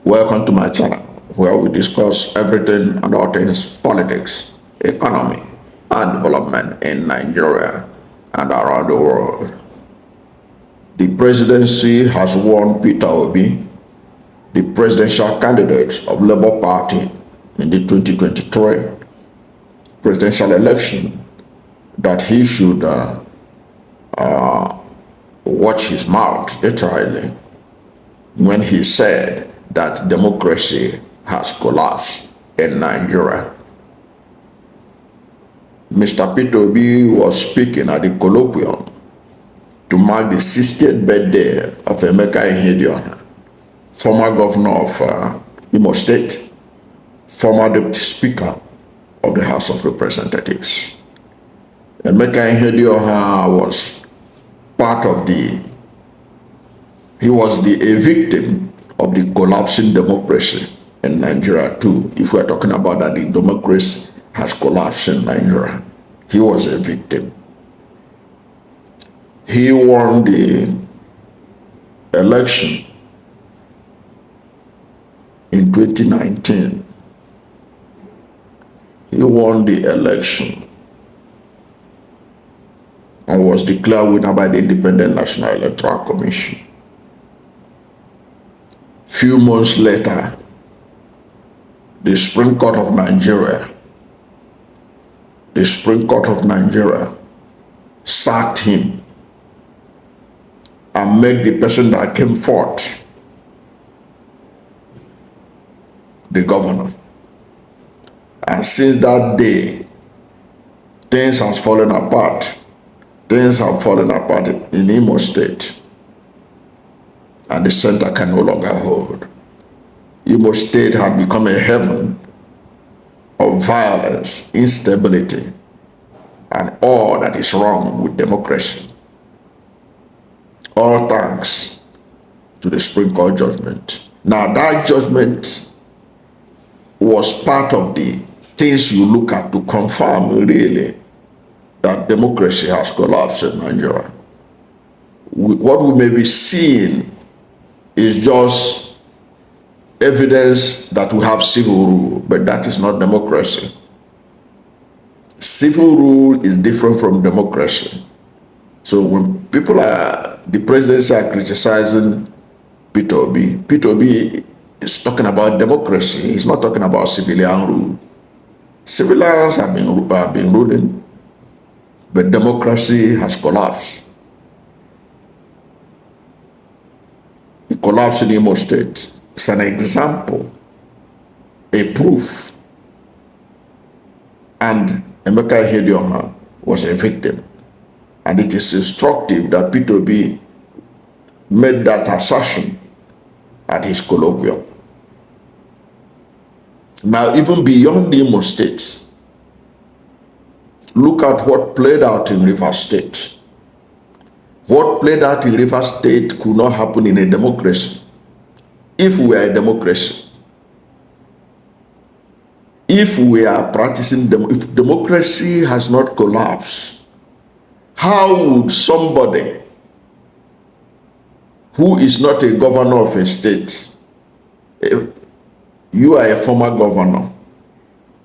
Welcome to my channel, where we discuss everything and all things politics, economy, and development in Nigeria and around the world. The presidency has won Peter Obi, the presidential candidate of Labour Party in the 2023 presidential election, that he should watch his mouth literally when he said that democracy has collapsed in Nigeria. Mr. Peter Obi was speaking at the colloquium to mark the 60th birthday of Emeka Ihedioha, former governor of Imo State, former deputy speaker of the House of Representatives. Emeka Ihedioha was a victim of the collapsing democracy in Nigeria too. If we're talking about that the democracy has collapsed in Nigeria, he was a victim. He won the election in 2019. He won the election and was declared winner by the Independent National Electoral Commission. Few months later, the Supreme Court of Nigeria sacked him and made the person that came forth the governor. And since that day, things have fallen apart. Things have fallen apart in Imo State, and the center can no longer hold. Imo State had become a heaven of violence, instability, and all that is wrong with democracy. All thanks to the Supreme Court judgment. Now that judgment was part of the things you look at to confirm really that democracy has collapsed in Nigeria. What we may be seeing is just evidence that we have civil rule, but that is not democracy. Civil rule is different from democracy. So when the presidency are criticizing Peter Obi is talking about democracy. He's not talking about civilian rule. Civilians have been ruling, but democracy has collapsed. It collapsed in Imo State. It's an example, a proof. And Emeka Ihedioha was a victim. And it is instructive that Peter Obi made that assertion at his colloquium. Now, even beyond Imo State, look at what played out in Rivers State. What played out in Rivers State could not happen in a democracy. If we are a democracy, if we are practicing if democracy has not collapsed, how would somebody who is not a governor of a state, you are a former governor,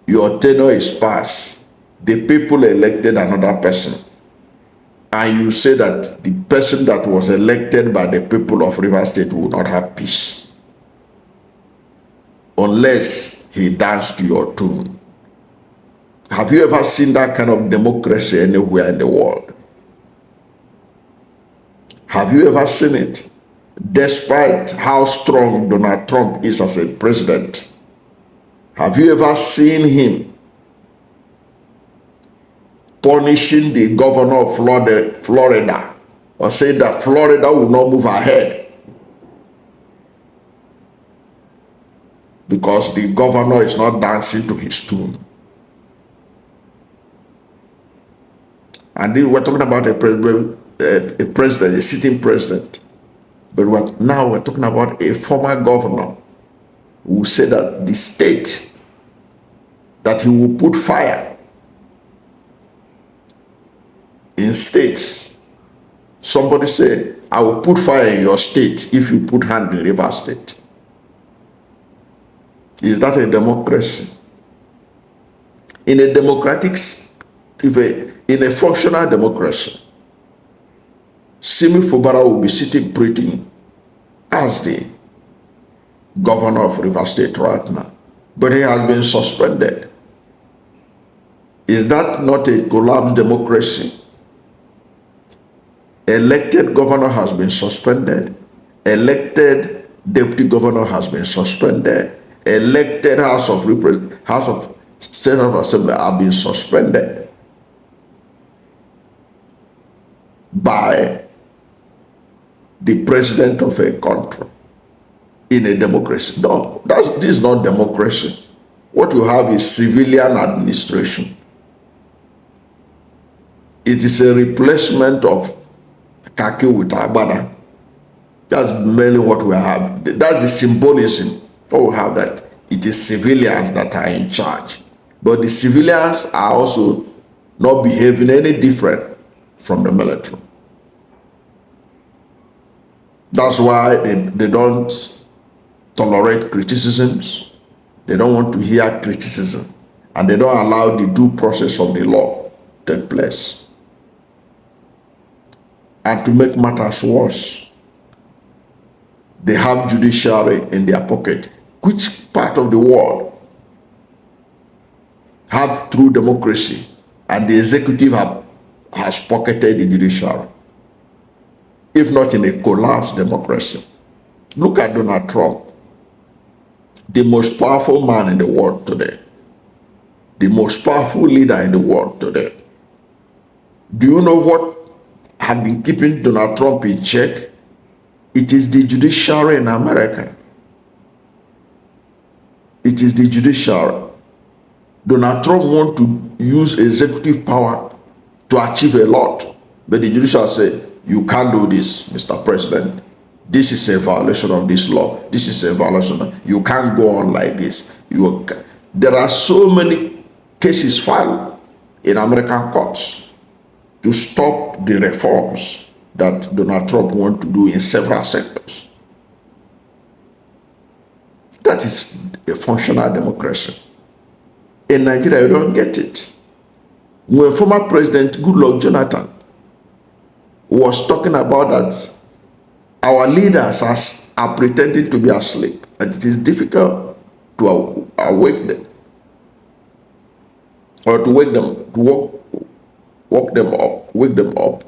your tenure is past, the people elected another person, and you say that the person that was elected by the people of Rivers State will not have peace unless he danced to your tune? Have you ever seen that kind of democracy anywhere in the world? Have you ever seen it? Despite how strong Donald Trump is as a president, have you ever seen him punishing the governor of Florida or say that Florida will not move ahead because the governor is not dancing to his tune? And then we're talking about a president, a sitting president. But now we're talking about a former governor who said that the state, that he will put fire in states. Somebody said, I will put fire in your state if you put hand in Rivers State. Is that a democracy? In a democratic, in a functional democracy, Simi Fubara will be sitting pretty as the governor of River State right now, but he has been suspended. Is that not a collapsed democracy? Elected governor has been suspended. Elected deputy governor has been suspended. Elected House of State of Assembly have been suspended by the president of a country in a democracy. No, this is not democracy. What you have is civilian administration. It is a replacement of Kaki with Agbada. That's mainly what we have. That's the symbolism. Oh, we have that. It is civilians that are in charge. But the civilians are also not behaving any different from the military. That's why they don't tolerate criticisms. They don't want to hear criticism. And they don't allow the due process of the law to take place. And to make matters worse, they have judiciary in their pocket. Which part of the world have true democracy and the executive has pocketed the judiciary? If not in a collapsed democracy. Look at Donald Trump, the most powerful man in the world today, the most powerful leader in the world today. Do you know what had been keeping Donald Trump in check? It is the judiciary in America. It is the judiciary. Donald Trump wants to use executive power to achieve a lot, but the judiciary say, you can't do this, Mr. President. This is a violation of this law. This is a violation. You can't go on like this. There are so many cases filed in American courts to stop the reforms that Donald Trump wants to do in several sectors. That is a functional democracy. In Nigeria, you don't get it. When former President Goodluck Jonathan was talking about that our leaders are pretending to be asleep, and it is difficult to awake them or to wake them up,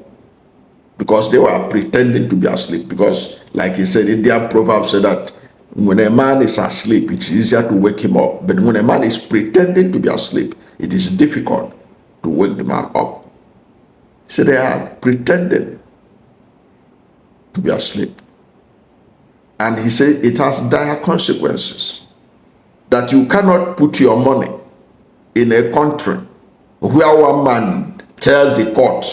because they were pretending to be asleep. Because, like he said, Indian proverb said that when a man is asleep, it's easier to wake him up. But when a man is pretending to be asleep, it is difficult to wake the man up. So they are pretending to be asleep. And he said it has dire consequences. That you cannot put your money in a country where one man tells the court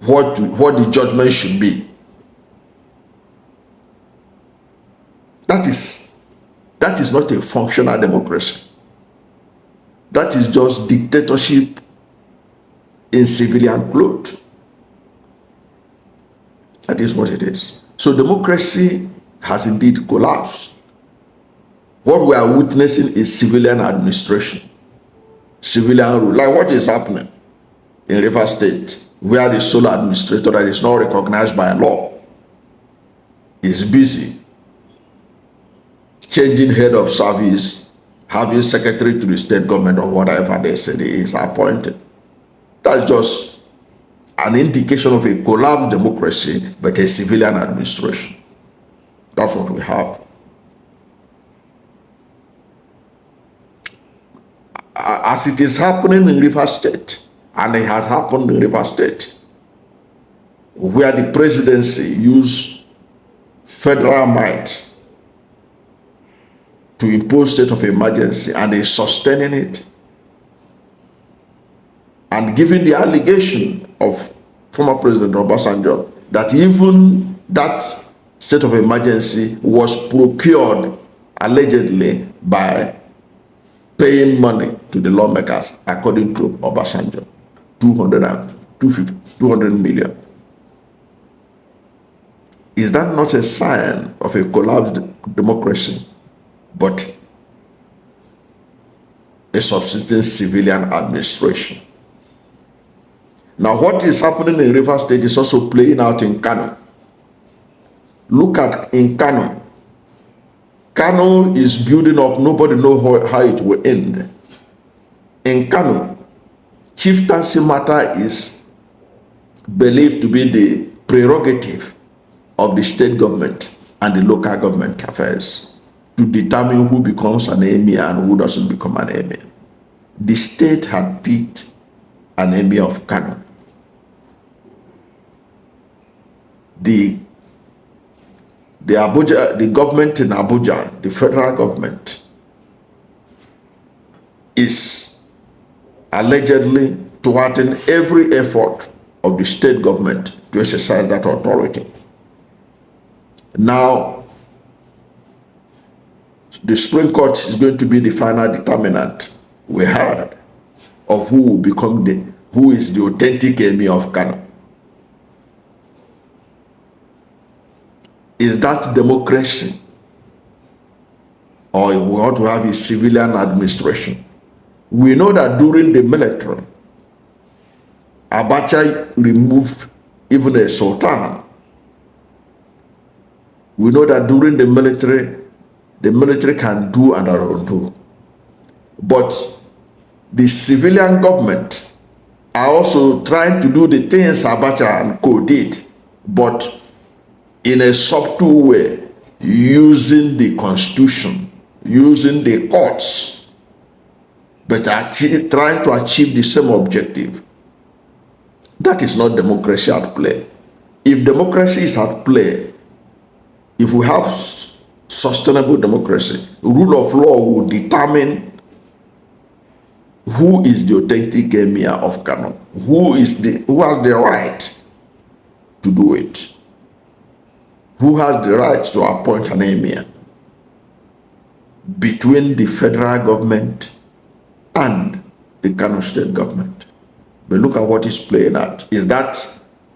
what the judgment should be. That is not a functional democracy. That is just dictatorship in civilian clothes. That is what it is. So democracy has indeed collapsed. What we are witnessing is civilian administration, civilian rule. Like what is happening in River State, where the sole administrator that is not recognized by law is busy changing head of service, having secretary to the state government or whatever they say is appointed. That's just an indication of a collapsed democracy, but a civilian administration. That's what we have. As it is happening in River State, and it has happened in River State, where the presidency used federal might to impose state of emergency, and is sustaining it, and giving the allegation of former President Obasanjo that even that state of emergency was procured allegedly by paying money to the lawmakers, according to Obasanjo, 200 million. Is that not a sign of a collapsed democracy? but a subsisting civilian administration. Now, what is happening in Rivers State is also playing out in Kano. Look at in Kano. Kano is building up. Nobody knows how it will end. In Kano, chieftaincy matter is believed to be the prerogative of the state government and the local government affairs to determine who becomes an emir and who doesn't become an emir. The state had picked an emir of Kano. The government in Abuja, the federal government, is allegedly thwarting every effort of the state government to exercise that authority. Now, the Supreme Court is going to be the final determinant, we heard, of who will become who is the authentic emir of Kano. Is that democracy, or we want to have a civilian administration? We know that during the military, Abacha removed even a sultan. We know that during the military can do and undo. But the civilian government are also trying to do the things Abacha and co did, but in a subtle way, using the constitution, using the courts, but trying to achieve the same objective. That is not democracy at play. If democracy is at play, if we have sustainable democracy, rule of law will determine who is the authentic emir of Kano, who has the right to do it, who has the right to appoint an emir between the federal government and the Kano state government. But look at what is playing out. Is that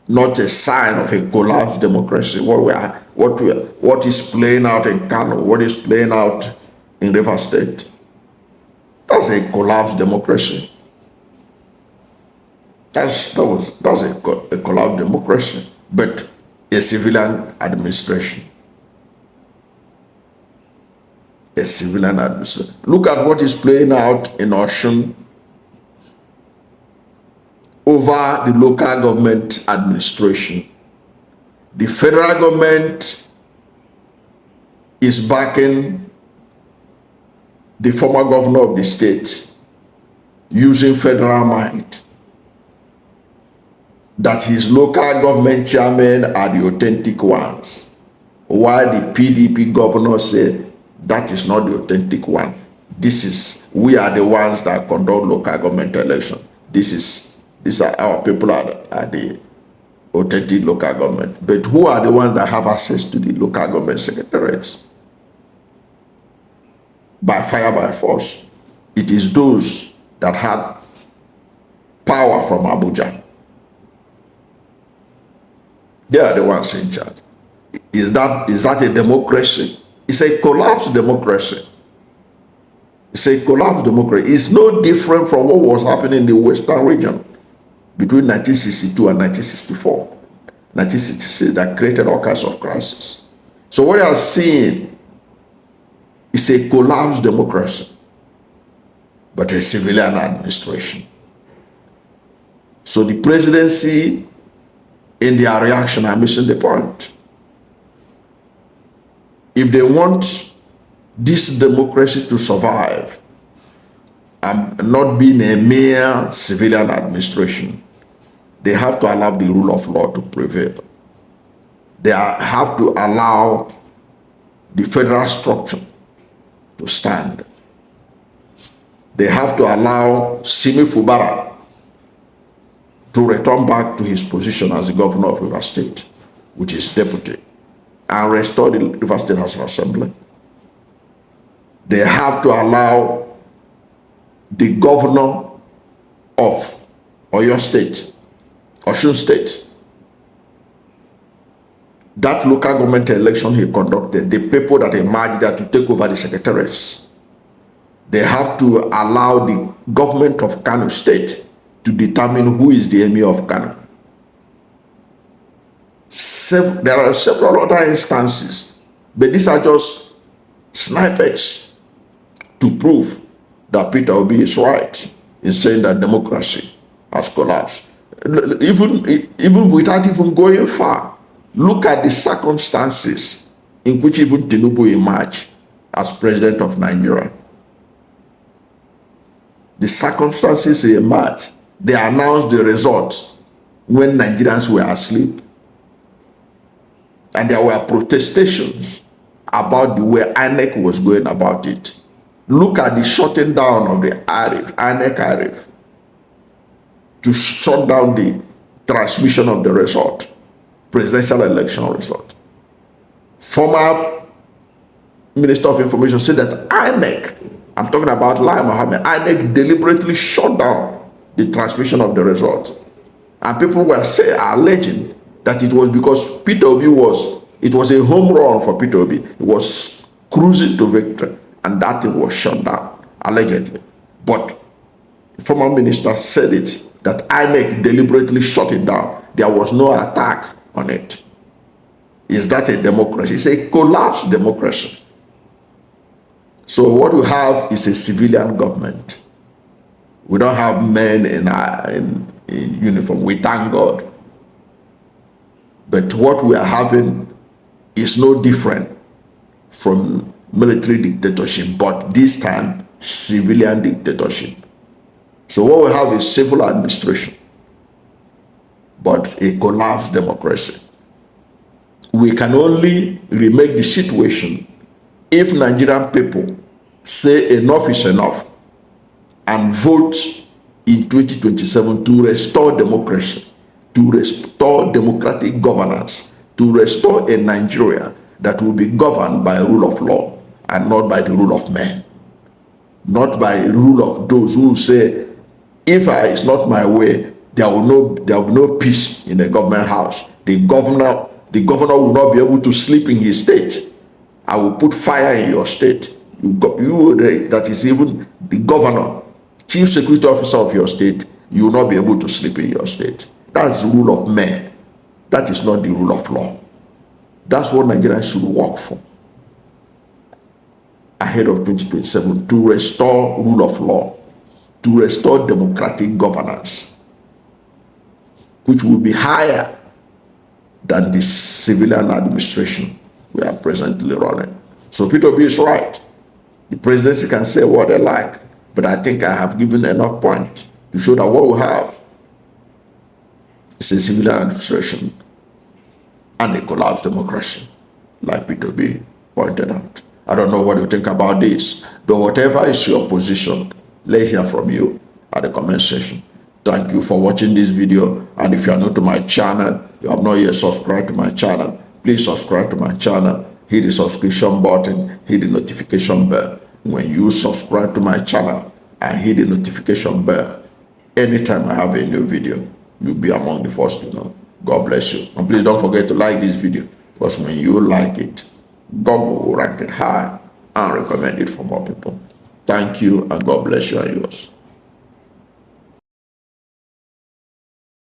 not a sign of a collapsed democracy? What is playing out in Kano? What is playing out in Rivers State? That's a collapsed democracy. That's a collapsed democracy, but a civilian administration. A civilian administration. Look at what is playing out in Osun over the local government administration. The federal government is backing the former governor of the state using federal might, that his local government chairmen are the authentic ones, while the PDP governor said that is not the authentic one. We are the ones that conduct local government election. These are our people are the authentic local government. But who are the ones that have access to the local government secretariats? By fire, by force. It is those that had power from Abuja. They are the ones in charge. Is that a democracy? It's a collapsed democracy. It's a collapsed democracy. It's no different from what was happening in the Western region between 1962 and 1964. 1966 that created all kinds of crises. So what you are seeing is a collapsed democracy, but a civilian administration. So the presidency, in their reaction, are missing the point. If they want this democracy to survive and not being a mere civilian administration, they have to allow the rule of law to prevail. They have to allow the federal structure to stand. They have to allow Simi Fubara to return back to his position as the governor of Rivers State, which is deputy, and restore the Rivers State House of Assembly. They have to allow the governor of Oyo State, Osun State, that local government election he conducted, the people that emerged there to take over the secretaries, they have to allow the government of Kano State to determine who is the emir of Kano. There are several other instances, but these are just snippets to prove that Peter Obi is right in saying that democracy has collapsed. Even without even going far, look at the circumstances in which even Tinubu emerged as president of Nigeria. The circumstances he emerged, they announced the results when Nigerians were asleep. And there were protestations about the way INEC was going about it. Look at the shutting down of the INEC to shut down the transmission of the result, presidential election result. Former Minister of Information said that INEC, I'm talking about Lai Mohammed, INEC deliberately shut down the transmission of the result. And people were alleging that it was because Peter Obi it was a home run for Peter Obi. He was cruising to victory, and that thing was shut down, allegedly. But the former minister said it, that INEC deliberately shut it down. There was no attack on it. Is that a democracy? It's a collapsed democracy. So what we have is a civilian government. We don't have men in uniform. We thank God. But what we are having is no different from military dictatorship, but this time civilian dictatorship. So what we have is civil administration, but a collapsed democracy. We can only remake the situation if Nigerian people say enough is enough and vote in 2027 to restore democracy, to restore democratic governance, to restore a Nigeria that will be governed by a rule of law and not by the rule of men, not by the rule of those who say, if it's not my way, there will be no peace in the government house. The governor will not be able to sleep in his state. I will put fire in your state. That is even the governor, chief security officer of your state, you will not be able to sleep in your state. That's the rule of men. That is not the rule of law. That's what Nigerians should work for ahead of 2027, to restore rule of law, to restore democratic governance, which will be higher than the civilian administration we are presently running. So Peter Obi is right. The presidency can say what they like, but I think I have given enough points to show that what we have is a civilian administration and a collapsed democracy, like Peter Obi pointed out. I don't know what you think about this, but whatever is your position, let's hear from you at the comment section. Thank you for watching this video, and if you are new to my channel, you have not yet subscribed to my channel, please subscribe to my channel, hit the subscription button, hit the notification bell. When you subscribe to my channel and hit the notification bell, anytime I have a new video, you'll be among the first to know. God bless you. And please don't forget to like this video, because when you like it, Google will rank it high and recommend it for more people. Thank you, and God bless you and yours.